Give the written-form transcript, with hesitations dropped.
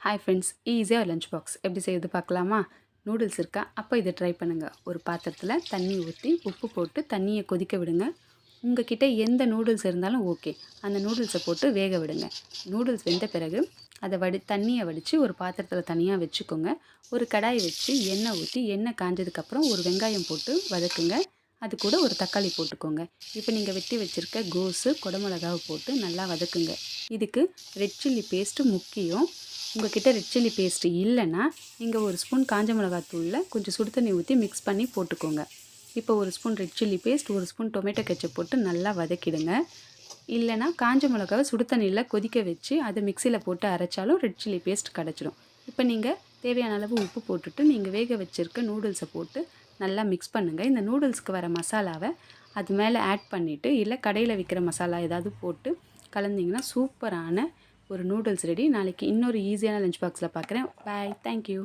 Hi friends, ஈஸியாக ஒரு lunch box எப்படி செய்யுது பார்க்கலாமா? நூடுல்ஸ் இருக்கா? அப்போ இதை ட்ரை பண்ணுங்கள். ஒரு பாத்திரத்தில் தண்ணி ஊற்றி உப்பு போட்டு தண்ணியை கொதிக்க விடுங்க. உங்கள் கிட்ட எந்த நூடுல்ஸ் இருந்தாலும் ஓகே, அந்த நூடுல்ஸை போட்டு வேக விடுங்க. நூடுல்ஸ் வெந்த பிறகு அதை தண்ணியை வடித்து ஒரு பாத்திரத்தில் தனியாக வச்சுக்கோங்க. ஒரு கடாயை வச்சு எண்ணெய் ஊற்றி எண்ணெய் காஞ்சதுக்கப்புறம் ஒரு வெங்காயம் போட்டு வதக்குங்க. அது கூட ஒரு தக்காளி போட்டுக்கோங்க. இப்போ நீங்கள் வெட்டி வச்சுருக்க கோஸு குடமிளகாவை போட்டு நல்லா வதக்குங்க. இதுக்கு ரெட் சில்லி பேஸ்ட்டு முக்கியம். உங்கள் கிட்ட ரெட் சில்லி பேஸ்ட்டு இல்லைன்னா நீங்கள் ஒரு ஸ்பூன் காஞ்ச மிளகாத்தூளில் கொஞ்சம் சுடு தண்ணி ஊற்றி மிக்ஸ் பண்ணி போட்டுக்கோங்க. இப்போ ஒரு ஸ்பூன் ரெட் சில்லி பேஸ்ட், ஒரு ஸ்பூன் டொமேட்டோ கெச்சப் போட்டு நல்லா வதக்கிடுங்க. இல்லைனா காஞ்ச மிளகாவை சுடு தண்ணியில் கொதிக்க வச்சு அதை மிக்சியில் போட்டு அரைச்சாலும் ரெட் சில்லி பேஸ்ட் கிடச்சிடும். இப்போ நீங்கள் தேவையான அளவு உப்பு போட்டுட்டு நீங்கள் வேக வச்சுருக்க நூடுல்ஸை போட்டு நல்லா மிக்ஸ் பண்ணுங்கள். இந்த நூடுல்ஸ்க்கு வர மசாலாவை அது மேலே ஆட் பண்ணிவிட்டு இல்லை கடையில் விற்கிற மசாலா ஏதாவது போட்டு கலந்திங்கன்னா சூப்பரான ஒரு நூடுல்ஸ் ரெடி. நாளைக்கு இன்னொரு ஈஸியான லஞ்ச் பாக்ஸில் பார்க்குறேன். பாய், தேங்க்யூ.